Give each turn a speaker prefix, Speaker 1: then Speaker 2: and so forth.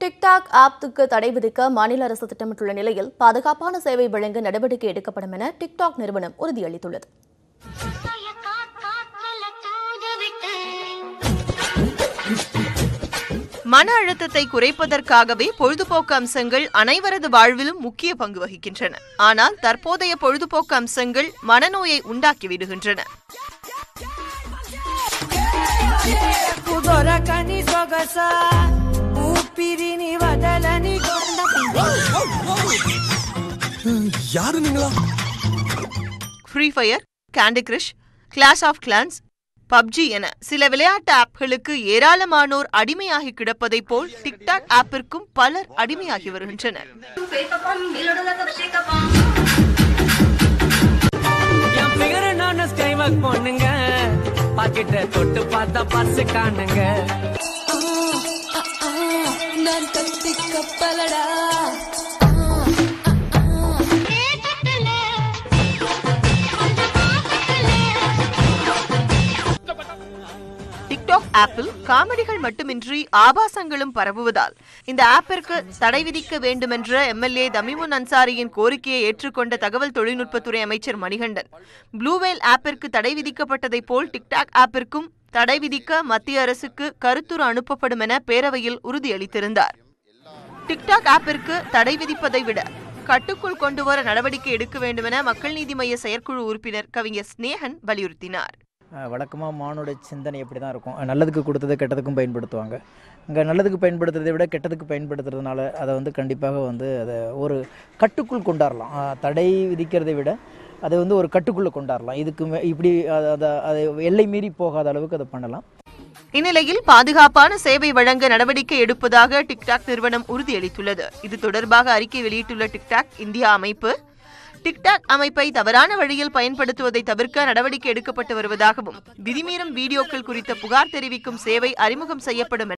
Speaker 1: TikTok ஆப்புக்கு தடை விதிக்க மாநில அரசு திட்டமிட்டுள்ள நிலையில் பாதுகாப்பான சேவை வழங்க நடவடிக்கை எடுக்கப்படும் என டிக்டாக் நிறுவனம் உறுதியளித்துள்ளது.
Speaker 2: மன அழுத்தத்தை குறைப்பதற்காகவே பொழுதுபோக்கு அம்சங்கள் அனைவரது வாழ்விலும் முக்கிய பங்கு வகிக்கின்றன. ஆனால் தற்போதைய பொழுதுபோக்கு அம்சங்கள் மனநோயை உண்டாக்கிவிடுகின்றன. Free fire, candy crush, clash of clans, PUBG என சில விளையாட்டு ஆப்களுக்கு ஏராளமானோர் அடிமையாகி கிடப்பதைப் போல் டிக்டாக் ஆப்பிற்கும் பலர் அடிமையாகி வருகின்றனர். டிக்டாக் ஆப்பில் காமெடிகள் மட்டுமின்றி ஆபாசங்களும் பரவுவதால் இந்த ஆப்பிற்கு தடை விதிக்க வேண்டுமென்ற எம்எல்ஏ தமிமுன் அன்சாரியின் கோரிக்கையை ஏற்றுக்கொண்ட தகவல் தொழில்நுட்பத்துறை அமைச்சர் மணிகண்டன், ப்ளூவேல் ஆப்பிற்கு தடை விதிக்கப்பட்டதைப் போல் டிக்டாக் ஆப்பிற்கும் தடை விதிக்க மத்திய அரசுக்கு கருத்துரு அனுப்பப்படும் என பேரவையில் உறுதியளித்திருந்தார். டிக்டாக் ஆப்பிற்கு தடை விதிப்பதை விட கட்டுக்குள் கொண்டுவர நடவடிக்கை எடுக்க வேண்டுமென மக்கள் நீதி மய்ய செயற்குழு உறுப்பினர் கவிஞர் ஸ்நேகன் வலியுறுத்தினார்.
Speaker 3: வழக்கமாக மானோட சிந்தனை எப்படி தான் இருக்கும், நல்லதுக்கு கொடுத்ததை கெட்டதுக்கும் பயன்படுத்துவாங்க. இங்கே நல்லதுக்கு பயன்படுத்துறதை விட கெட்டதுக்கு பயன்படுத்துறதுனால அதை கண்டிப்பாக அதை ஒரு கட்டுக்குள் கொண்டாடலாம். தடை விதிக்கிறதை விட அதை ஒரு கட்டுக்குள்ளே கொண்டாடலாம். இதுக்கு இப்படி அதை எல்லை மீறி போகாத அளவுக்கு அதை பண்ணலாம்.
Speaker 2: இந்நிலையில் பாதுகாப்பான சேவை வழங்க நடவடிக்கை எடுப்பதாக டிக்டாக் நிறுவனம் உறுதியளித்துள்ளது. இது தொடர்பாக அறிக்கை வெளியிட்டுள்ள டிக்டாக் இந்தியா அமைப்பு, டிக்டாக் அமைப்பை தவறான வழியில் பயன்படுத்துவதை தவிர்க்க நடவடிக்கை எடுக்கப்பட்டு வருவதாகவும், விதிமீறும் வீடியோக்கள் குறித்த புகார் தெரிவிக்கும் சேவை அறிமுகம் செய்யப்படும்